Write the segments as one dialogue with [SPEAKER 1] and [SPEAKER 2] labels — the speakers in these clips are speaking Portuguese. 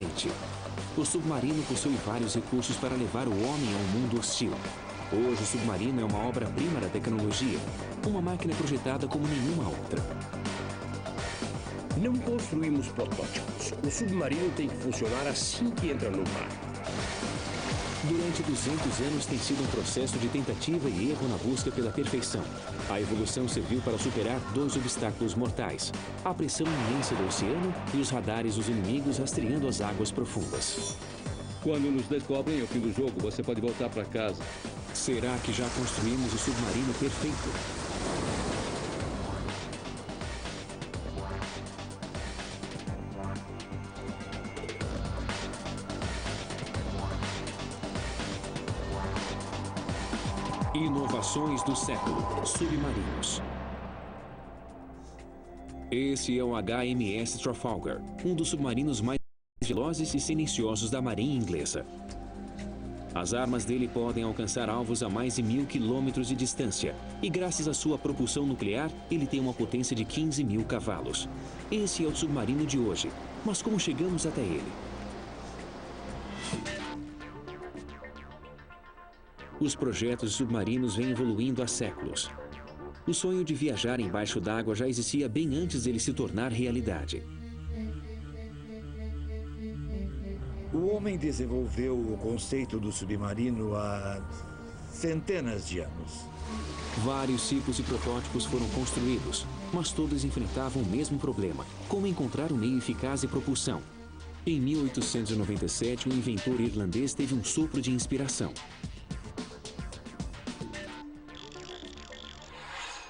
[SPEAKER 1] O submarino possui vários recursos para levar o homem a um mundo hostil. Hoje, o submarino é uma obra-prima da tecnologia, uma máquina projetada como nenhuma outra.
[SPEAKER 2] Não construímos protótipos. O submarino tem que funcionar assim que entra no mar.
[SPEAKER 1] Durante 200 anos tem sido um processo de tentativa e erro na busca pela perfeição. A evolução serviu para superar dois obstáculos mortais: a pressão imensa do oceano e os radares dos inimigos rastreando as águas profundas.
[SPEAKER 3] Quando nos descobrem ao fim do jogo, você pode voltar para casa.
[SPEAKER 1] Será que já construímos o submarino perfeito? Inovações do século: submarinos. Esse é o HMS Trafalgar, um dos submarinos mais velozes e silenciosos da Marinha Inglesa. As armas dele podem alcançar alvos a mais de 1000 quilômetros de distância e, graças à sua propulsão nuclear, ele tem uma potência de 15.000 cavalos. Esse é o submarino de hoje, mas como chegamos até ele? Os projetos de submarinos vêm evoluindo há séculos. O sonho de viajar embaixo d'água já existia bem antes dele se tornar realidade.
[SPEAKER 4] O homem desenvolveu o conceito do submarino há centenas de anos.
[SPEAKER 1] Vários ciclos e protótipos foram construídos, mas todos enfrentavam o mesmo problema: como encontrar um meio eficaz de propulsão. Em 1897, um inventor irlandês teve um sopro de inspiração.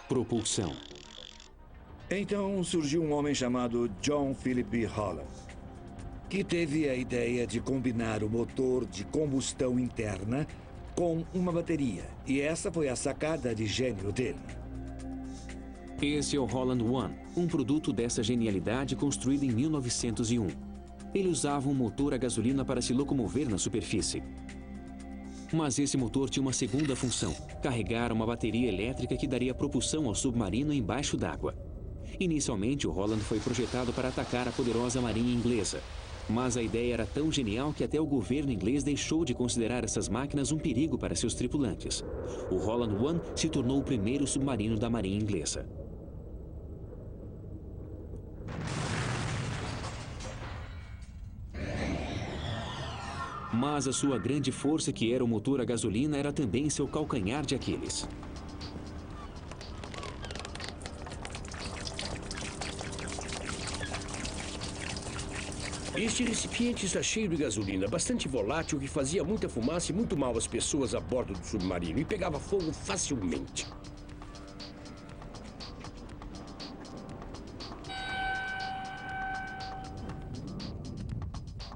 [SPEAKER 1] Propulsão.
[SPEAKER 4] Então surgiu um homem chamado John Philip Holland, que teve a ideia de combinar o motor de combustão interna com uma bateria. E essa foi a sacada de gênio dele.
[SPEAKER 1] Esse é o Holland One, um produto dessa genialidade construído em 1901. Ele usava um motor a gasolina para se locomover na superfície. Mas esse motor tinha uma segunda função: carregar uma bateria elétrica que daria propulsão ao submarino embaixo d'água. Inicialmente, o Holland foi projetado para atacar a poderosa marinha inglesa. Mas a ideia era tão genial que até o governo inglês deixou de considerar essas máquinas um perigo para seus tripulantes. O Holland One se tornou o primeiro submarino da marinha inglesa. Mas a sua grande força, que era o motor a gasolina, era também seu calcanhar de Aquiles.
[SPEAKER 2] Este recipiente está cheio de gasolina, bastante volátil, que fazia muita fumaça e muito mal às pessoas a bordo do submarino e pegava fogo facilmente.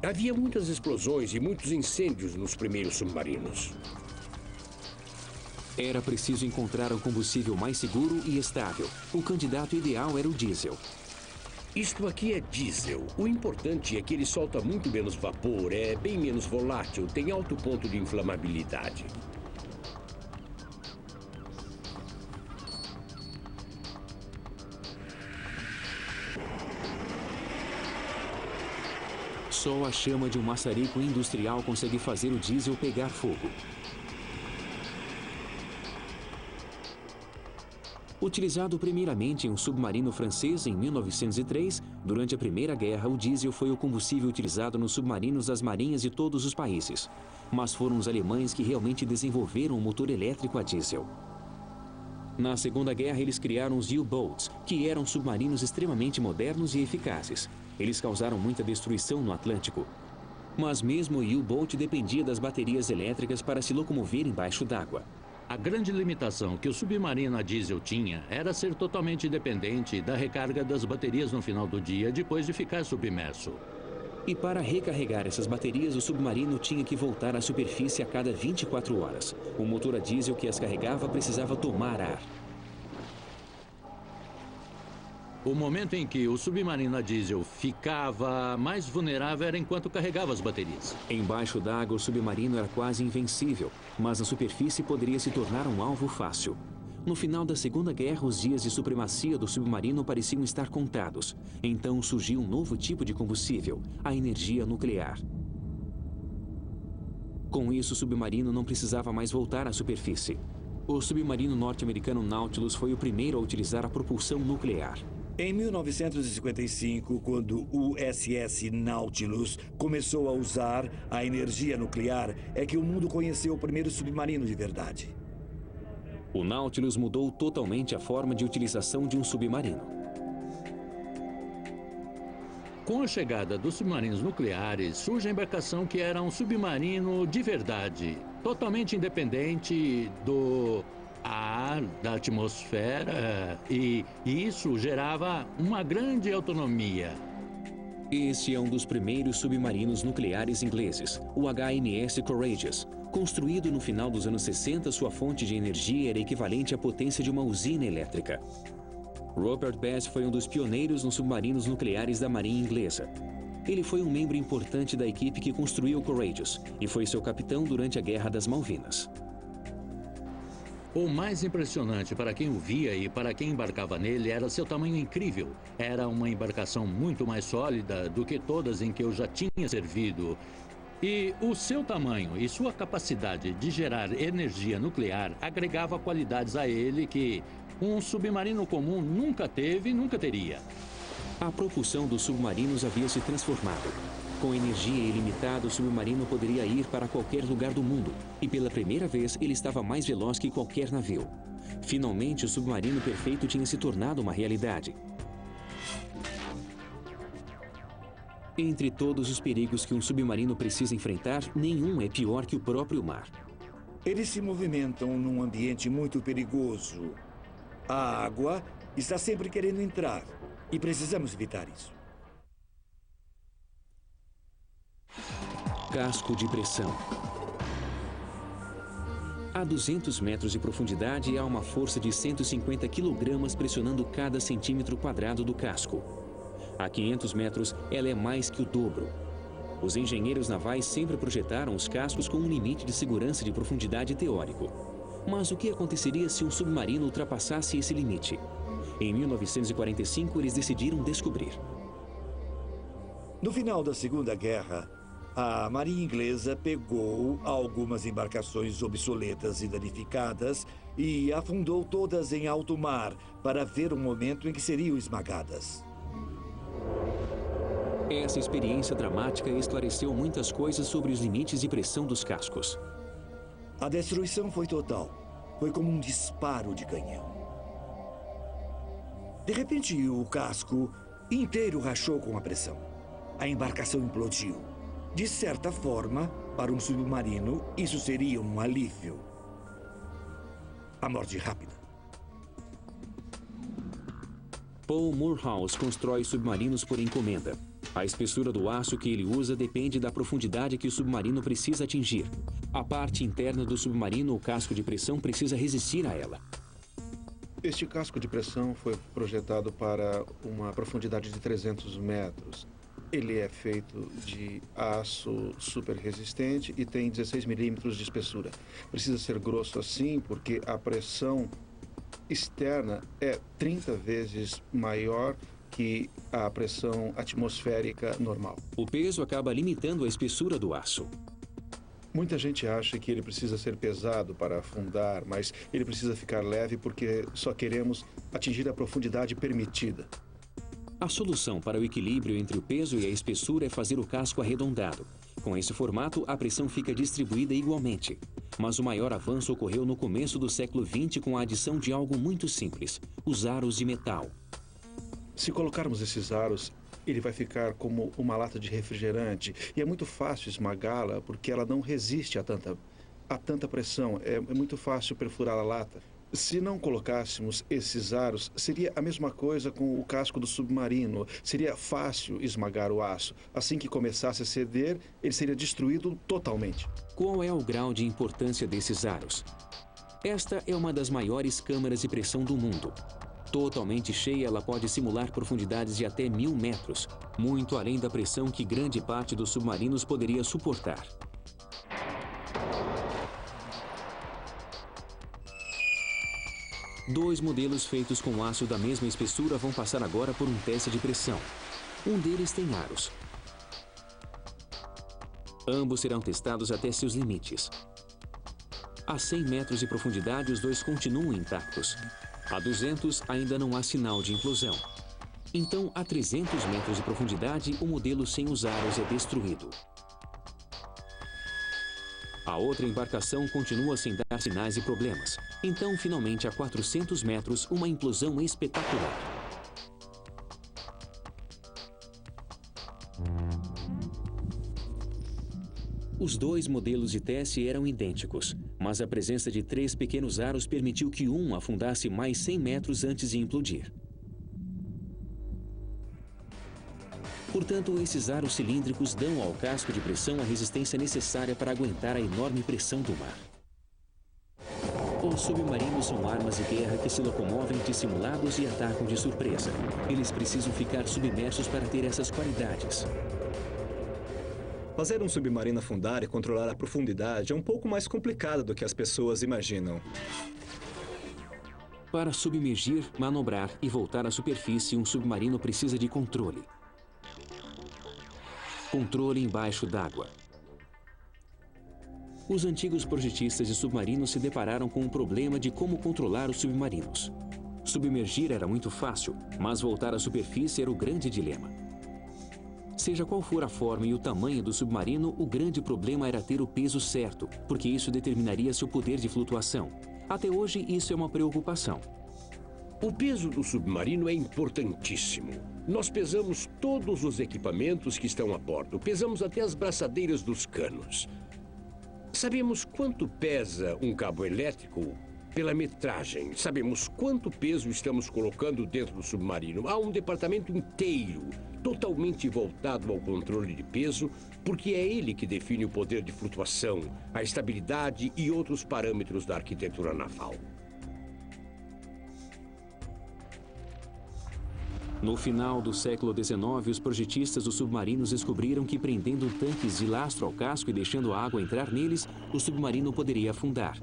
[SPEAKER 2] Havia muitas explosões e muitos incêndios nos primeiros submarinos.
[SPEAKER 1] Era preciso encontrar um combustível mais seguro e estável. O candidato ideal era o diesel.
[SPEAKER 2] Isto aqui é diesel. O importante é que ele solta muito menos vapor, é bem menos volátil, tem alto ponto de inflamabilidade.
[SPEAKER 1] Só a chama de um maçarico industrial consegue fazer o diesel pegar fogo. Utilizado primeiramente em um submarino francês em 1903, durante a Primeira Guerra, o diesel foi o combustível utilizado nos submarinos das marinhas de todos os países. Mas foram os alemães que realmente desenvolveram um motor elétrico a diesel. Na Segunda Guerra, eles criaram os U-Boats, que eram submarinos extremamente modernos e eficazes. Eles causaram muita destruição no Atlântico. Mas mesmo o U-Boat dependia das baterias elétricas para se locomover embaixo d'água.
[SPEAKER 5] A grande limitação que o submarino a diesel tinha era ser totalmente dependente da recarga das baterias no final do dia, depois de ficar submerso.
[SPEAKER 1] E para recarregar essas baterias, o submarino tinha que voltar à superfície a cada 24 horas. O motor a diesel que as carregava precisava tomar ar.
[SPEAKER 5] O momento em que o submarino a diesel ficava mais vulnerável era enquanto carregava as baterias.
[SPEAKER 1] Embaixo d'água, o submarino era quase invencível, mas na superfície poderia se tornar um alvo fácil. No final da Segunda Guerra, os dias de supremacia do submarino pareciam estar contados. Então surgiu um novo tipo de combustível, a energia nuclear. Com isso, o submarino não precisava mais voltar à superfície. O submarino norte-americano Nautilus foi o primeiro a utilizar a propulsão nuclear.
[SPEAKER 4] Em 1955, quando o USS Nautilus começou a usar a energia nuclear, é que o mundo conheceu o primeiro submarino de verdade.
[SPEAKER 1] O Nautilus mudou totalmente a forma de utilização de um submarino.
[SPEAKER 5] Com a chegada dos submarinos nucleares, surge a embarcação que era um submarino de verdade, totalmente independente do ar, da atmosfera, e isso gerava uma grande autonomia.
[SPEAKER 1] Este é um dos primeiros submarinos nucleares ingleses, o HMS Courageous. Construído no final dos anos 60, sua fonte de energia era equivalente à potência de uma usina elétrica. Rupert Bass foi um dos pioneiros nos submarinos nucleares da Marinha Inglesa. Ele foi um membro importante da equipe que construiu o Courageous e foi seu capitão durante a Guerra das Malvinas.
[SPEAKER 5] O mais impressionante para quem o via e para quem embarcava nele era seu tamanho incrível. Era uma embarcação muito mais sólida do que todas em que eu já tinha servido. E o seu tamanho e sua capacidade de gerar energia nuclear agregava qualidades a ele que um submarino comum nunca teve e nunca teria.
[SPEAKER 1] A propulsão dos submarinos havia se transformado. Com energia ilimitada, o submarino poderia ir para qualquer lugar do mundo. E pela primeira vez, ele estava mais veloz que qualquer navio. Finalmente, o submarino perfeito tinha se tornado uma realidade. Entre todos os perigos que um submarino precisa enfrentar, nenhum é pior que o próprio mar.
[SPEAKER 4] Eles se movimentam num ambiente muito perigoso. A água está sempre querendo entrar e precisamos evitar isso.
[SPEAKER 1] Casco de pressão. A 200 metros de profundidade, há uma força de 150 kg pressionando cada centímetro quadrado do casco. A 500 metros, ela é mais que o dobro. Os engenheiros navais sempre projetaram os cascos com um limite de segurança de profundidade teórico. Mas o que aconteceria se um submarino ultrapassasse esse limite? Em 1945, eles decidiram descobrir.
[SPEAKER 4] No final da Segunda Guerra, a Marinha Inglesa pegou algumas embarcações obsoletas e danificadas e afundou todas em alto mar para ver o momento em que seriam esmagadas.
[SPEAKER 1] Essa experiência dramática esclareceu muitas coisas sobre os limites de pressão dos cascos.
[SPEAKER 4] A destruição foi total. Foi como um disparo de canhão. De repente, o casco inteiro rachou com a pressão. A embarcação implodiu. De certa forma, para um submarino, isso seria um alívio. A morte rápida.
[SPEAKER 1] Paul Moorhouse constrói submarinos por encomenda. A espessura do aço que ele usa depende da profundidade que o submarino precisa atingir. A parte interna do submarino, o casco de pressão, precisa resistir a ela.
[SPEAKER 6] Este casco de pressão foi projetado para uma profundidade de 300 metros. Ele é feito de aço super resistente e tem 16 milímetros de espessura. Precisa ser grosso assim porque a pressão externa é 30 vezes maior que a pressão atmosférica normal.
[SPEAKER 1] O peso acaba limitando a espessura do aço.
[SPEAKER 6] Muita gente acha que ele precisa ser pesado para afundar, mas ele precisa ficar leve porque só queremos atingir a profundidade permitida.
[SPEAKER 1] A solução para o equilíbrio entre o peso e a espessura é fazer o casco arredondado. Com esse formato, a pressão fica distribuída igualmente. Mas o maior avanço ocorreu no começo do século XX com a adição de algo muito simples, os aros de metal.
[SPEAKER 6] Se colocarmos esses aros, ele vai ficar como uma lata de refrigerante. E é muito fácil esmagá-la porque ela não resiste a tanta pressão. É muito fácil perfurar a lata. Se não colocássemos esses aros, seria a mesma coisa com o casco do submarino. Seria fácil esmagar o aço. Assim que começasse a ceder, ele seria destruído totalmente.
[SPEAKER 1] Qual é o grau de importância desses aros? Esta é uma das maiores câmaras de pressão do mundo. Totalmente cheia, ela pode simular profundidades de até 1000 metros, muito além da pressão que grande parte dos submarinos poderia suportar. 2 modelos feitos com aço da mesma espessura vão passar agora por um teste de pressão. Um deles tem aros. Ambos serão testados até seus limites. A 100 metros de profundidade, os dois continuam intactos. A 200, ainda não há sinal de implosão. Então, a 300 metros de profundidade, o modelo sem os aros é destruído. A outra embarcação continua sem dar sinais de problemas. Então, finalmente, a 400 metros, uma implosão espetacular. Os 2 modelos de teste eram idênticos, mas a presença de 3 pequenos aros permitiu que um afundasse mais 100 metros antes de implodir. Portanto, esses aros cilíndricos dão ao casco de pressão a resistência necessária para aguentar a enorme pressão do mar. Os submarinos são armas de guerra que se locomovem dissimulados e atacam de surpresa. Eles precisam ficar submersos para ter essas qualidades.
[SPEAKER 7] Fazer um submarino afundar e controlar a profundidade é um pouco mais complicado do que as pessoas imaginam.
[SPEAKER 1] Para submergir, manobrar e voltar à superfície, um submarino precisa de controle. Controle embaixo d'água. Os antigos projetistas de submarinos se depararam com o problema de como controlar os submarinos. Submergir era muito fácil, mas voltar à superfície era o grande dilema. Seja qual for a forma e o tamanho do submarino, o grande problema era ter o peso certo, porque isso determinaria seu poder de flutuação. Até hoje, isso é uma preocupação.
[SPEAKER 2] O peso do submarino é importantíssimo. Nós pesamos todos os equipamentos que estão a bordo. Pesamos até as braçadeiras dos canos. Sabemos quanto pesa um cabo elétrico pela metragem. Sabemos quanto peso estamos colocando dentro do submarino. Há um departamento inteiro totalmente voltado ao controle de peso, porque é ele que define o poder de flutuação, a estabilidade e outros parâmetros da arquitetura naval.
[SPEAKER 1] No final do século XIX, os projetistas dos submarinos descobriram que prendendo tanques de lastro ao casco e deixando a água entrar neles, o submarino poderia afundar.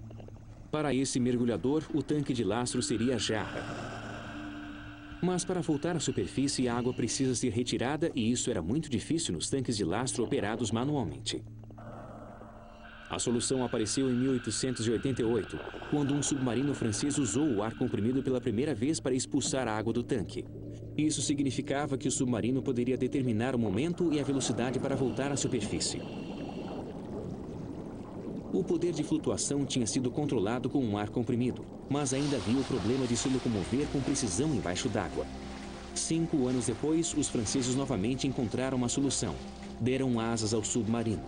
[SPEAKER 1] Para esse mergulhador, o tanque de lastro seria a jarra. Mas para voltar à superfície, a água precisa ser retirada e isso era muito difícil nos tanques de lastro operados manualmente. A solução apareceu em 1888, quando um submarino francês usou o ar comprimido pela primeira vez para expulsar a água do tanque. Isso significava que o submarino poderia determinar o momento e a velocidade para voltar à superfície. O poder de flutuação tinha sido controlado com um ar comprimido, mas ainda havia o problema de se locomover com precisão embaixo d'água. 5 anos depois, os franceses novamente encontraram uma solução. Deram asas ao submarino.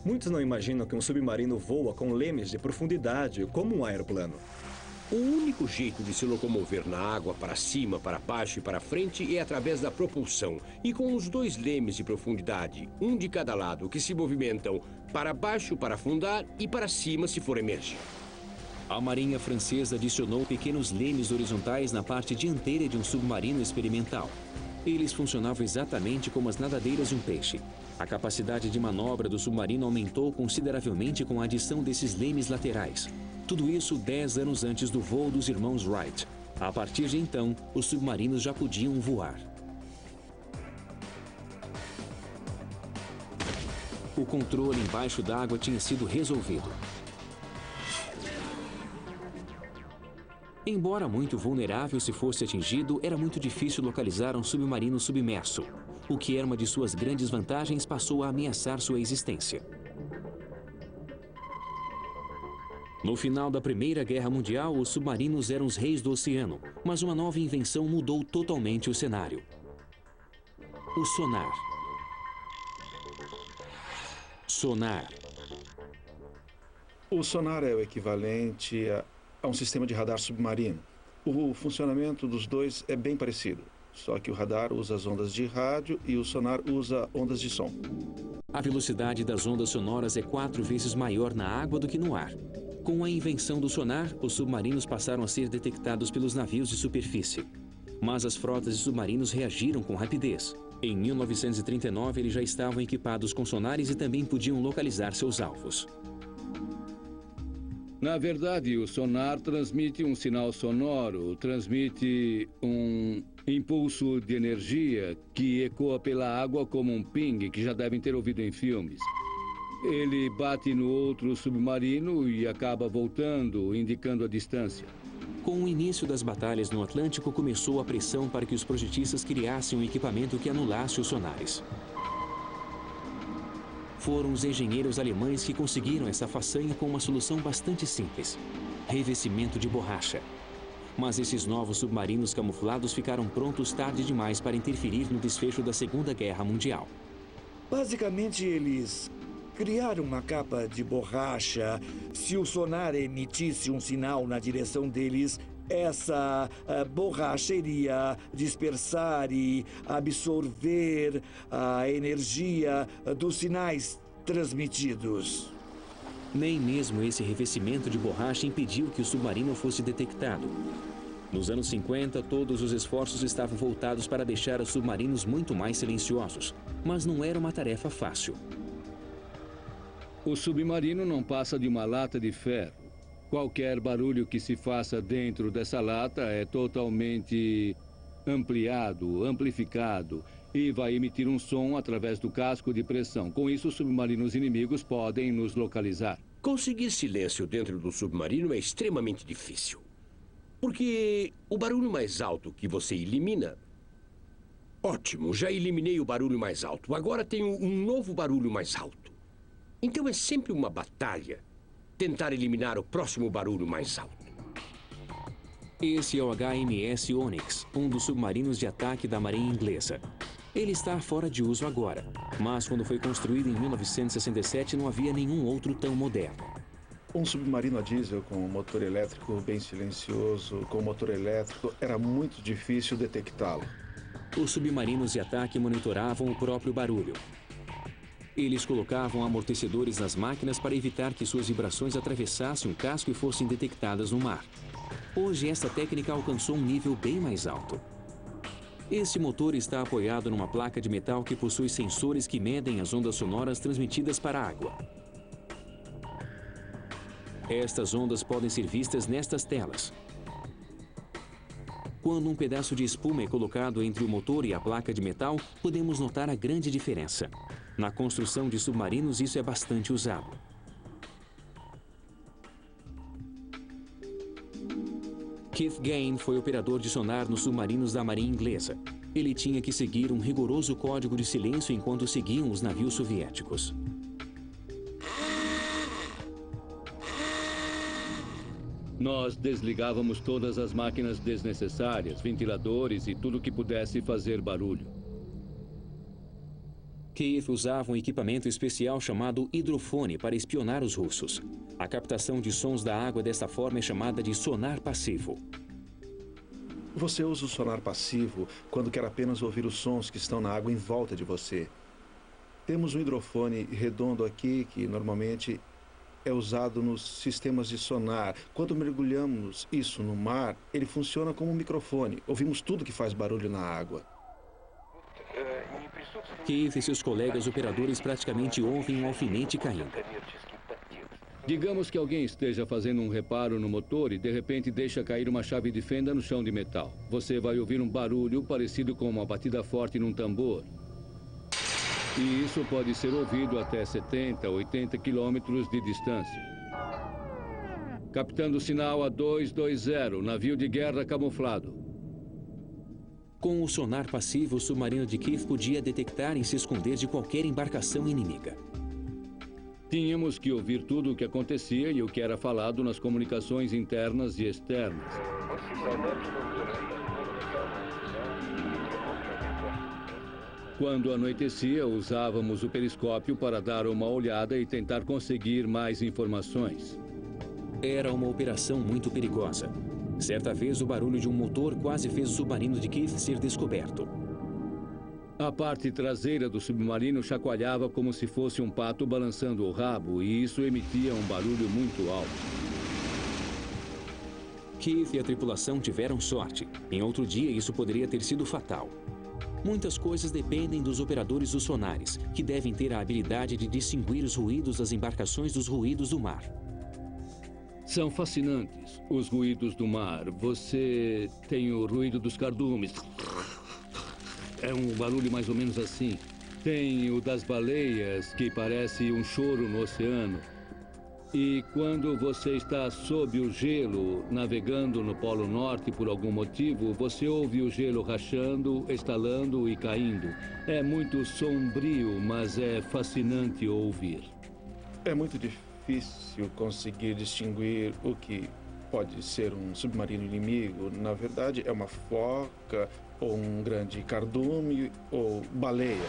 [SPEAKER 7] Muitos não imaginam que um submarino voa com lemes de profundidade, como um aeroplano.
[SPEAKER 2] O único jeito de se locomover na água para cima, para baixo e para frente é através da propulsão. E com os 2 lemes de profundidade, um de cada lado, que se movimentam para baixo para afundar e para cima se for emergir.
[SPEAKER 1] A Marinha Francesa adicionou pequenos lemes horizontais na parte dianteira de um submarino experimental. Eles funcionavam exatamente como as nadadeiras de um peixe. A capacidade de manobra do submarino aumentou consideravelmente com a adição desses lemes laterais. Tudo isso 10 anos antes do voo dos irmãos Wright. A partir de então, os submarinos já podiam voar. O controle embaixo d'água tinha sido resolvido. Embora muito vulnerável se fosse atingido, era muito difícil localizar um submarino submerso. O que era uma de suas grandes vantagens passou a ameaçar sua existência. No final da Primeira Guerra Mundial, os submarinos eram os reis do oceano, mas uma nova invenção mudou totalmente o cenário. O sonar. Sonar.
[SPEAKER 6] O sonar é o equivalente a um sistema de radar submarino. O funcionamento dos dois é bem parecido, só que o radar usa as ondas de rádio e o sonar usa ondas de som.
[SPEAKER 1] A velocidade das ondas sonoras é 4 vezes maior na água do que no ar. Com a invenção do sonar, os submarinos passaram a ser detectados pelos navios de superfície. Mas as frotas de submarinos reagiram com rapidez. Em 1939, eles já estavam equipados com sonares e também podiam localizar seus alvos.
[SPEAKER 3] Na verdade, o sonar transmite um sinal sonoro, transmite um impulso de energia que ecoa pela água como um ping, que já devem ter ouvido em filmes. Ele bate no outro submarino e acaba voltando, indicando a distância.
[SPEAKER 1] Com o início das batalhas no Atlântico, começou a pressão para que os projetistas criassem um equipamento que anulasse os sonares. Foram os engenheiros alemães que conseguiram essa façanha com uma solução bastante simples: revestimento de borracha. Mas esses novos submarinos camuflados ficaram prontos tarde demais para interferir no desfecho da Segunda Guerra Mundial.
[SPEAKER 4] Basicamente, eles criaram uma capa de borracha. Se o sonar emitisse um sinal na direção deles, essa borracha iria dispersar e absorver a energia dos sinais transmitidos.
[SPEAKER 1] Nem mesmo esse revestimento de borracha impediu que o submarino fosse detectado. Nos anos 50, todos os esforços estavam voltados para deixar os submarinos muito mais silenciosos, mas não era uma tarefa fácil.
[SPEAKER 3] O submarino não passa de uma lata de ferro. Qualquer barulho que se faça dentro dessa lata é totalmente ampliado, amplificado, e vai emitir um som através do casco de pressão. Com isso, os submarinos inimigos podem nos localizar.
[SPEAKER 2] Conseguir silêncio dentro do submarino é extremamente difícil. Porque o barulho mais alto que você elimina... Ótimo, já eliminei o barulho mais alto. Agora tenho um novo barulho mais alto. Então é sempre uma batalha tentar eliminar o próximo barulho mais alto.
[SPEAKER 1] Esse é o HMS Onyx, um dos submarinos de ataque da Marinha Inglesa. Ele está fora de uso agora, mas quando foi construído em 1967 não havia nenhum outro tão moderno.
[SPEAKER 6] Um submarino a diesel com motor elétrico bem silencioso, com motor elétrico, era muito difícil detectá-lo.
[SPEAKER 1] Os submarinos de ataque monitoravam o próprio barulho. Eles colocavam amortecedores nas máquinas para evitar que suas vibrações atravessassem o casco e fossem detectadas no mar. Hoje, essa técnica alcançou um nível bem mais alto. Esse motor está apoiado numa placa de metal que possui sensores que medem as ondas sonoras transmitidas para a água. Estas ondas podem ser vistas nestas telas. Quando um pedaço de espuma é colocado entre o motor e a placa de metal, podemos notar a grande diferença. Na construção de submarinos, isso é bastante usado. Keith Gain foi operador de sonar nos submarinos da Marinha Inglesa. Ele tinha que seguir um rigoroso código de silêncio enquanto seguiam os navios soviéticos.
[SPEAKER 3] Nós desligávamos todas as máquinas desnecessárias, ventiladores e tudo que pudesse fazer barulho.
[SPEAKER 1] Keith usava um equipamento especial chamado hidrofone para espionar os russos. A captação de sons da água desta forma é chamada de sonar passivo.
[SPEAKER 6] Você usa o sonar passivo quando quer apenas ouvir os sons que estão na água em volta de você. Temos um hidrofone redondo aqui que normalmente é usado nos sistemas de sonar. Quando mergulhamos isso no mar, ele funciona como um microfone. Ouvimos tudo que faz barulho na água.
[SPEAKER 1] Keith e seus colegas operadores praticamente ouvem um alfinete caindo.
[SPEAKER 3] Digamos que alguém esteja fazendo um reparo no motor e de repente deixa cair uma chave de fenda no chão de metal. Você vai ouvir um barulho parecido com uma batida forte num tambor. E isso pode ser ouvido até 70, 80 quilômetros de distância. Captando o sinal a 220, navio de guerra camuflado.
[SPEAKER 1] Com o sonar passivo, o submarino de Keith podia detectar e se esconder de qualquer embarcação inimiga.
[SPEAKER 3] Tínhamos que ouvir tudo o que acontecia e o que era falado nas comunicações internas e externas. Quando anoitecia, usávamos o periscópio para dar uma olhada e tentar conseguir mais informações.
[SPEAKER 1] Era uma operação muito perigosa. Certa vez, o barulho de um motor quase fez o submarino de Keith ser descoberto.
[SPEAKER 3] A parte traseira do submarino chacoalhava como se fosse um pato balançando o rabo, e isso emitia um barulho muito alto.
[SPEAKER 1] Keith e a tripulação tiveram sorte. Em outro dia, isso poderia ter sido fatal. Muitas coisas dependem dos operadores dos sonares, que devem ter a habilidade de distinguir os ruídos das embarcações dos ruídos do mar.
[SPEAKER 3] São fascinantes os ruídos do mar. Você tem o ruído dos cardumes. É um barulho mais ou menos assim. Tem o das baleias, que parece um choro no oceano. E quando você está sob o gelo, navegando no Polo Norte por algum motivo, você ouve o gelo rachando, estalando e caindo. É muito sombrio, mas é fascinante ouvir.
[SPEAKER 6] É muito difícil conseguir distinguir o que pode ser um submarino inimigo. Na verdade, é uma foca, ou um grande cardume, ou baleia.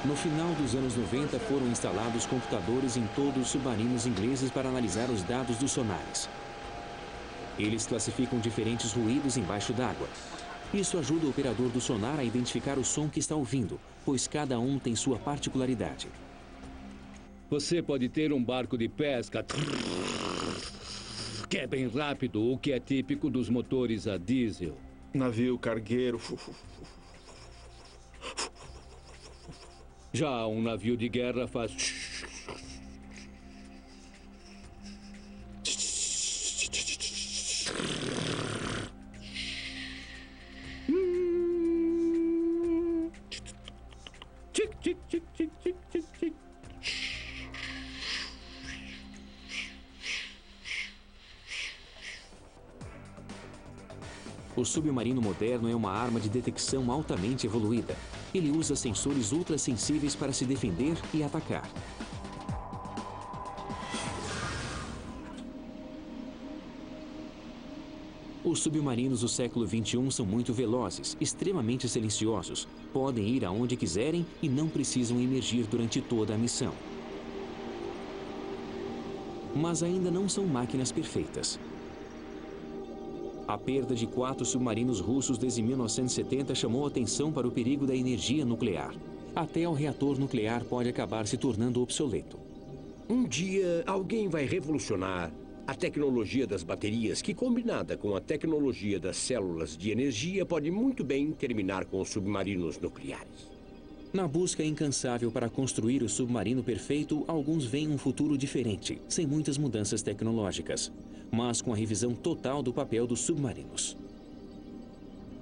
[SPEAKER 1] No final dos anos 90, foram instalados computadores em todos os submarinos ingleses para analisar os dados dos sonares. Eles classificam diferentes ruídos embaixo d'água. Isso ajuda o operador do sonar a identificar o som que está ouvindo, pois cada um tem sua particularidade.
[SPEAKER 3] Você pode ter um barco de pesca que é bem rápido, o que é típico dos motores a diesel.
[SPEAKER 6] Navio cargueiro.
[SPEAKER 3] Já um navio de guerra faz... Tic, tic, tic, tic, tic, tic, tic.
[SPEAKER 1] O submarino moderno é uma arma de detecção altamente evoluída. Ele usa sensores ultrassensíveis para se defender e atacar. Os submarinos do século XXI são muito velozes, extremamente silenciosos, podem ir aonde quiserem e não precisam emergir durante toda a missão. Mas ainda não são máquinas perfeitas. A perda de 4 submarinos russos desde 1970 chamou atenção para o perigo da energia nuclear. Até o reator nuclear pode acabar se tornando obsoleto.
[SPEAKER 2] Um dia, alguém vai revolucionar a tecnologia das baterias, que, combinada com a tecnologia das células de energia, pode muito bem terminar com os submarinos nucleares.
[SPEAKER 1] Na busca incansável para construir o submarino perfeito, alguns veem um futuro diferente, sem muitas mudanças tecnológicas, mas com a revisão total do papel dos submarinos.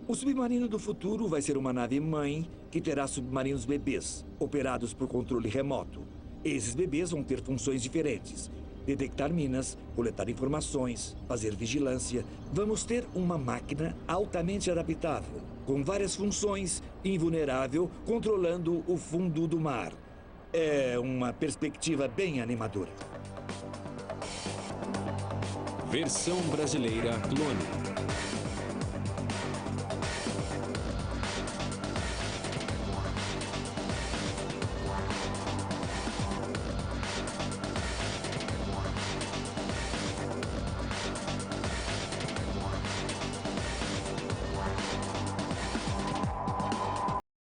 [SPEAKER 4] O submarino do futuro vai ser uma nave-mãe que terá submarinos bebês, operados por controle remoto. Esses bebês vão ter funções diferentes. Detectar minas, coletar informações, fazer vigilância. Vamos ter uma máquina altamente adaptável, com várias funções, invulnerável, controlando o fundo do mar. É uma perspectiva bem animadora.
[SPEAKER 1] Versão brasileira Clone.